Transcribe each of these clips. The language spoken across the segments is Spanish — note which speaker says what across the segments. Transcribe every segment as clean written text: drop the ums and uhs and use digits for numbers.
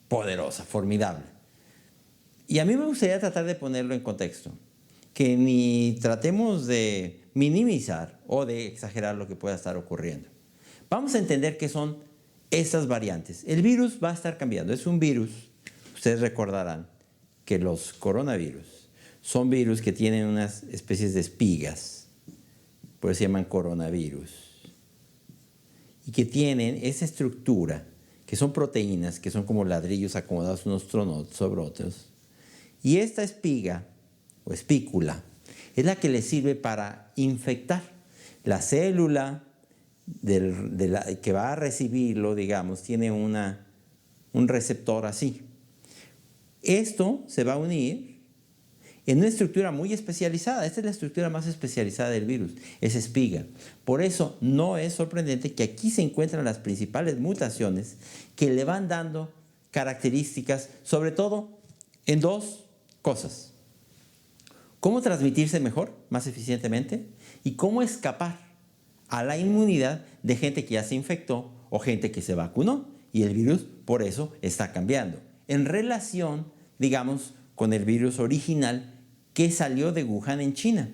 Speaker 1: poderosa, formidable. Y a mí me gustaría tratar de ponerlo en contexto, que ni tratemos de minimizar o de exagerar lo que pueda estar ocurriendo. Vamos a entender qué son estas variantes. El virus va a estar cambiando, es un virus. Ustedes recordarán que los coronavirus son virus que tienen unas especies de espigas, por eso se llaman coronavirus, y que tienen esa estructura, que son proteínas, que son como ladrillos acomodados unos sobre otros. Y esta espiga o espícula es la que le sirve para infectar la célula que va a recibirlo, digamos, tiene un receptor así. Esto se va a unir en una estructura muy especializada. Esta es la estructura más especializada del virus, es espiga. Por eso no es sorprendente que aquí se encuentran las principales mutaciones que le van dando características, sobre todo en dos cosas: cómo transmitirse mejor, más eficientemente, y cómo escapar a la inmunidad de gente que ya se infectó o gente que se vacunó. Y el virus por eso está cambiando en relación, digamos, con el virus original que salió de Wuhan en China.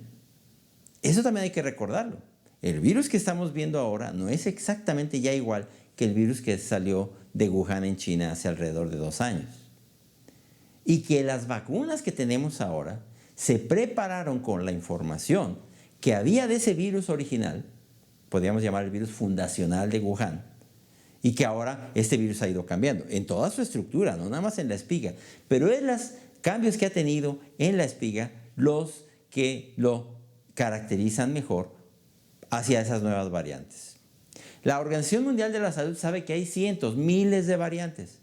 Speaker 1: Eso también hay que recordarlo. El virus que estamos viendo ahora no es exactamente ya igual que el virus que salió de Wuhan en China hace alrededor de 2 años. Y que las vacunas que tenemos ahora se prepararon con la información que había de ese virus original, podríamos llamar el virus fundacional de Wuhan, y que ahora este virus ha ido cambiando en toda su estructura, no nada más en la espiga, pero es los cambios que ha tenido en la espiga los que lo caracterizan mejor hacia esas nuevas variantes. La Organización Mundial de la Salud sabe que hay cientos, miles de variantes,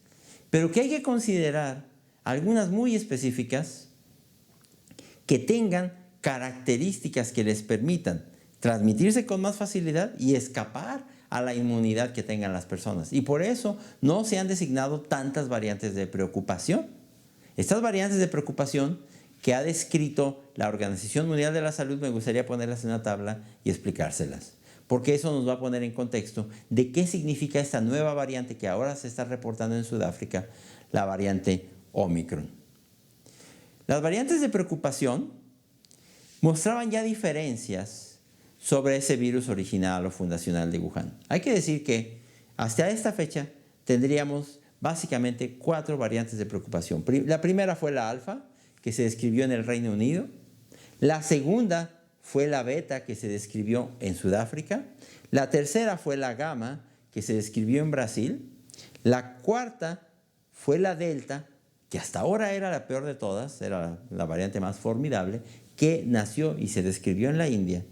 Speaker 1: pero que hay que considerar algunas muy específicas que tengan características que les permitan transmitirse con más facilidad y escapar a la inmunidad que tengan las personas. Y por eso no se han designado tantas variantes de preocupación. Estas variantes de preocupación que ha descrito la Organización Mundial de la Salud, me gustaría ponerlas en una tabla y explicárselas, porque eso nos va a poner en contexto de qué significa esta nueva variante que ahora se está reportando en Sudáfrica, la variante Omicron. Las variantes de preocupación mostraban ya diferencias sobre ese virus original o fundacional de Wuhan. Hay que decir que hasta esta fecha tendríamos básicamente 4 variantes de preocupación. La primera fue la alfa, que se describió en el Reino Unido. La segunda fue la beta, que se describió en Sudáfrica. La tercera fue la gamma, que se describió en Brasil. La cuarta fue la delta, que hasta ahora era la peor de todas, era la variante más formidable, que nació y se describió en la India.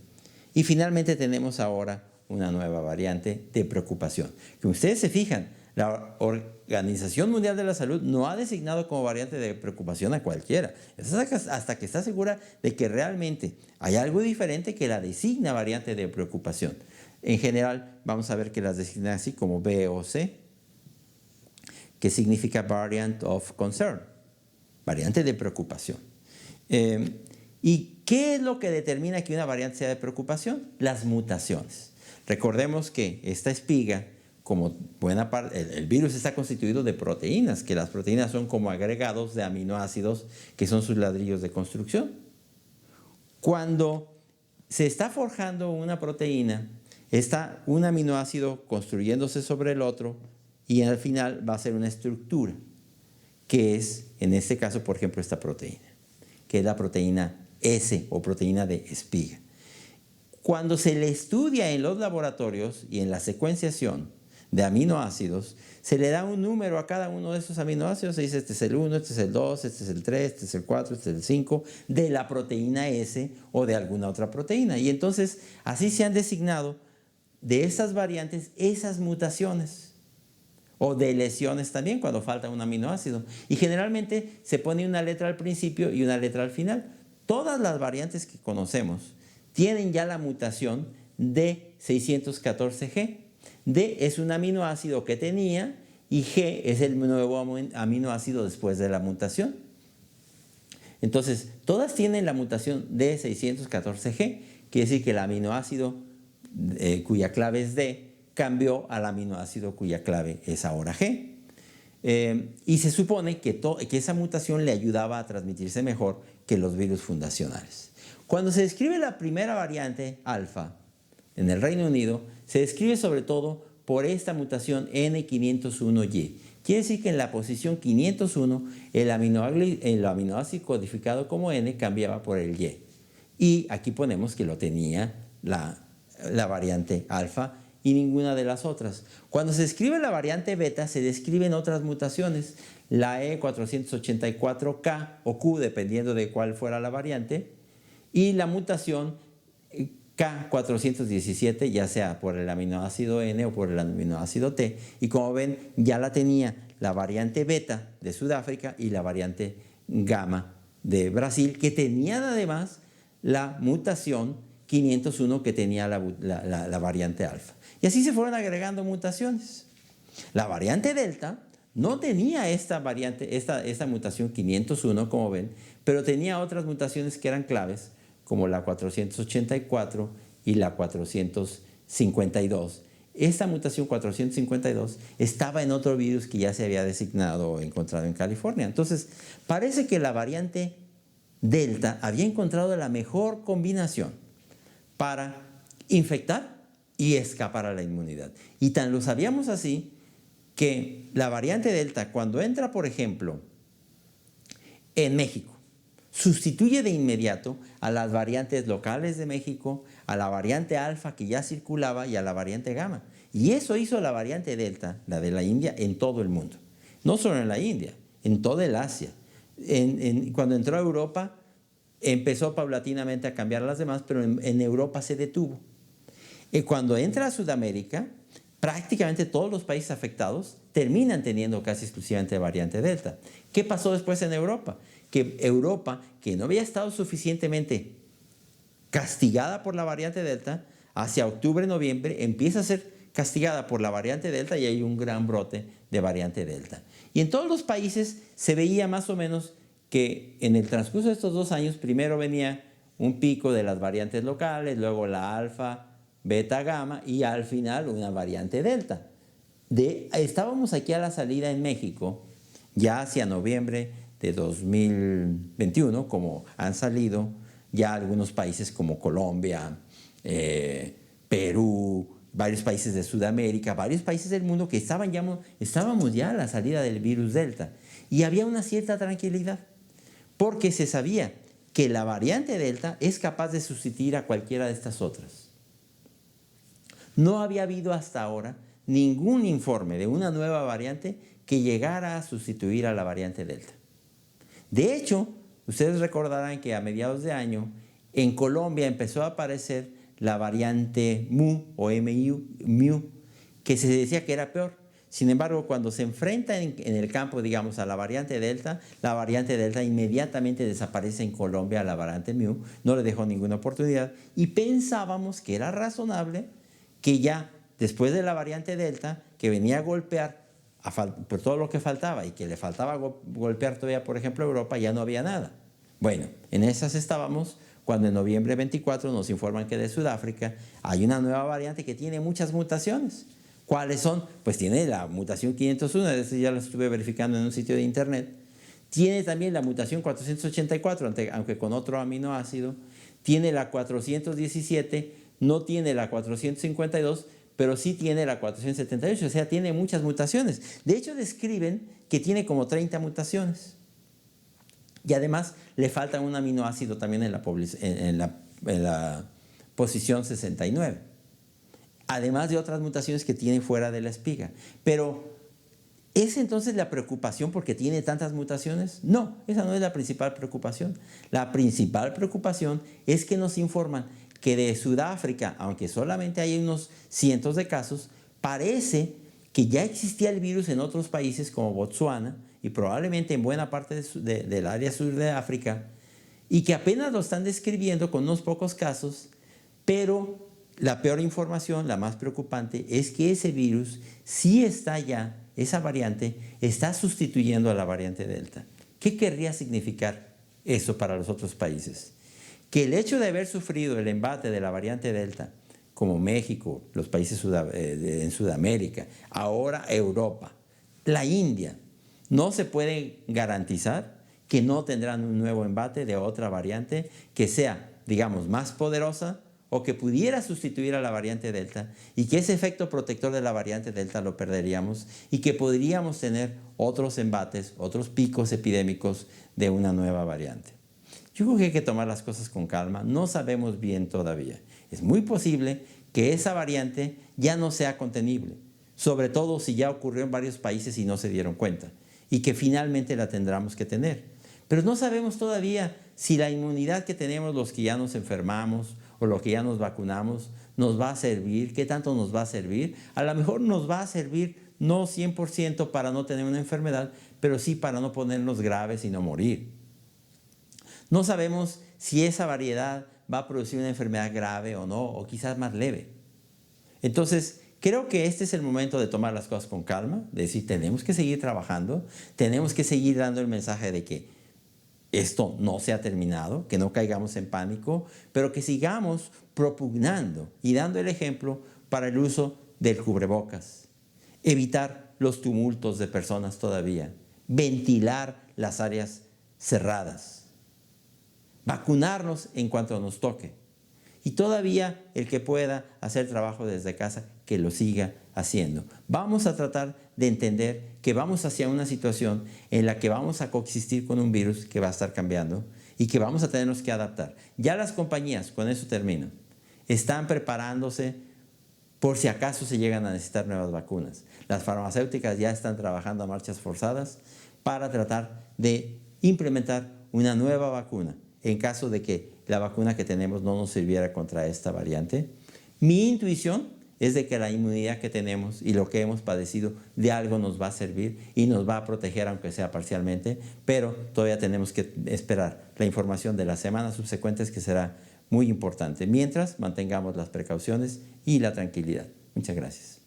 Speaker 1: Y finalmente tenemos ahora una nueva variante de preocupación. Que ustedes se fijan, la Organización Mundial de la Salud no ha designado como variante de preocupación a cualquiera. Es hasta que está segura de que realmente hay algo diferente que la designa variante de preocupación. En general, vamos a ver que las designa así como B o C, que significa Variant of Concern, variante de preocupación. ¿Y qué es lo que determina que una variante sea de preocupación? Las mutaciones. Recordemos que esta espiga, como buena parte, el virus está constituido de proteínas, que las proteínas son como agregados de aminoácidos que son sus ladrillos de construcción. Cuando se está forjando una proteína, está un aminoácido construyéndose sobre el otro y al final va a ser una estructura, que es, en este caso, por ejemplo, esta proteína, que es la proteína S o proteína de espiga. Cuando se le estudia en los laboratorios y en la secuenciación de aminoácidos, se le da un número a cada uno de esos aminoácidos. Se dice este es el 1, este es el 2, este es el 3, este es el 4, este es el 5 de la proteína S o de alguna otra proteína. Y entonces así se han designado de esas variantes esas mutaciones o de lesiones también cuando falta un aminoácido. Y generalmente se pone una letra al principio y una letra al final. Todas las variantes que conocemos tienen ya la mutación de 614G. D es un aminoácido que tenía y G es el nuevo aminoácido después de la mutación. Entonces, todas tienen la mutación de 614G, quiere decir que el aminoácido cuya clave es D cambió al aminoácido cuya clave es ahora G. Y se supone que esa mutación le ayudaba a transmitirse mejor que los virus fundacionales. Cuando se describe la primera variante alfa en el Reino Unido, se describe sobre todo por esta mutación N501Y. Quiere decir que en la posición 501 el aminoácido codificado como N cambiaba por el Y. Y aquí ponemos que lo tenía la variante alfa y ninguna de las otras. Cuando se describe la variante beta, se describen otras mutaciones, la E484K o Q, dependiendo de cuál fuera la variante, y la mutación K417, ya sea por el aminoácido N o por el aminoácido T. Y como ven, ya la tenía la variante beta de Sudáfrica y la variante gamma de Brasil, que tenían además la mutación 501 que tenía la variante alfa. Y así se fueron agregando mutaciones. La variante delta no tenía esta mutación 501, como ven, pero tenía otras mutaciones que eran claves, como la 484 y la 452. Esta mutación 452 estaba en otro virus que ya se había designado o encontrado en California. Entonces, parece que la variante delta había encontrado la mejor combinación para infectar y escapar a la inmunidad. Y tan lo sabíamos así que la variante delta, cuando entra, por ejemplo, en México, sustituye de inmediato a las variantes locales de México, a la variante alfa que ya circulaba y a la variante gamma. Y eso hizo la variante delta, la de la India, en todo el mundo. No solo en la India, en toda el Asia. Cuando entró a Europa, empezó paulatinamente a cambiar a las demás, pero en Europa se detuvo. Y cuando entra a Sudamérica, prácticamente todos los países afectados terminan teniendo casi exclusivamente variante delta. ¿Qué pasó después en Europa? Que Europa, que no había estado suficientemente castigada por la variante delta, hacia octubre, noviembre, empieza a ser castigada por la variante delta y hay un gran brote de variante delta. Y en todos los países se veía más o menos que en el transcurso de estos 2 años, primero venía un pico de las variantes locales, luego la alfa, beta, gamma y al final una variante delta. Estábamos aquí a la salida en México, ya hacia noviembre de 2021, como han salido ya algunos países como Colombia, Perú, varios países de Sudamérica, varios países del mundo que estábamos ya a la salida del virus delta. Y había una cierta tranquilidad, porque se sabía que la variante delta es capaz de sustituir a cualquiera de estas otras. No había habido hasta ahora ningún informe de una nueva variante que llegara a sustituir a la variante delta. De hecho, ustedes recordarán que a mediados de año en Colombia empezó a aparecer la variante Mu o Mu, que se decía que era peor. Sin embargo, cuando se enfrenta en el campo, digamos, a la variante delta inmediatamente desaparece en Colombia a la variante Mu, no le dejó ninguna oportunidad y pensábamos que era razonable que ya después de la variante delta, que venía a golpear por todo lo que faltaba y que le faltaba golpear todavía, por ejemplo, a Europa, ya no había nada. Bueno, en esas estábamos cuando en noviembre 24 nos informan que de Sudáfrica hay una nueva variante que tiene muchas mutaciones. ¿Cuáles son? Pues tiene la mutación 501, eso ya lo estuve verificando en un sitio de internet. Tiene también la mutación 484, aunque con otro aminoácido. Tiene la 417, no tiene la 452, pero sí tiene la 478, o sea, tiene muchas mutaciones. De hecho, describen que tiene como 30 mutaciones. Y además le falta un aminoácido también en la posición 69. Además de otras mutaciones que tiene fuera de la espiga. Pero, ¿es entonces la preocupación porque tiene tantas mutaciones? No, esa no es la principal preocupación. La principal preocupación es que nos informan que de Sudáfrica, aunque solamente hay unos cientos de casos, parece que ya existía el virus en otros países como Botsuana y probablemente en buena parte del área sur de África, y que apenas lo están describiendo con unos pocos casos, pero la peor información, la más preocupante, es que ese virus sí está ya, esa variante está sustituyendo a la variante Delta. ¿Qué querría significar eso para los otros países? Que el hecho de haber sufrido el embate de la variante Delta, como México, los países en Sudamérica, ahora Europa, la India, No se puede garantizar que no tendrán un nuevo embate de otra variante que sea, digamos, más poderosa o que pudiera sustituir a la variante Delta, y que ese efecto protector de la variante Delta lo perderíamos y que podríamos tener otros embates, otros picos epidémicos de una nueva variante. Yo creo que hay que tomar las cosas con calma. No sabemos bien todavía. Es muy posible que esa variante ya no sea contenible, sobre todo si ya ocurrió en varios países y no se dieron cuenta, y que finalmente la tendremos que tener. Pero no sabemos todavía si la inmunidad que tenemos los que ya nos enfermamos o los que ya nos vacunamos nos va a servir, qué tanto nos va a servir. A lo mejor nos va a servir no 100% para no tener una enfermedad, pero sí para no ponernos graves y no morir. No sabemos si esa variedad va a producir una enfermedad grave o no, o quizás más leve. Entonces, creo que este es el momento de tomar las cosas con calma, de decir, tenemos que seguir trabajando, tenemos que seguir dando el mensaje de que esto no se ha terminado, que no caigamos en pánico, pero que sigamos propugnando y dando el ejemplo para el uso del cubrebocas, evitar los tumultos de personas todavía, ventilar las áreas cerradas, vacunarnos en cuanto nos toque. Y todavía el que pueda hacer trabajo desde casa, que lo siga haciendo. Vamos a tratar de entender que vamos hacia una situación en la que vamos a coexistir con un virus que va a estar cambiando y que vamos a tenernos que adaptar. Ya las compañías, con eso termino, están preparándose por si acaso se llegan a necesitar nuevas vacunas. Las farmacéuticas ya están trabajando a marchas forzadas para tratar de implementar una nueva vacuna en caso de que la vacuna que tenemos no nos sirviera contra esta variante. Mi intuición es de que la inmunidad que tenemos y lo que hemos padecido de algo nos va a servir y nos va a proteger, aunque sea parcialmente, pero todavía tenemos que esperar la información de las semanas subsecuentes, que será muy importante. Mientras, mantengamos las precauciones y la tranquilidad. Muchas gracias.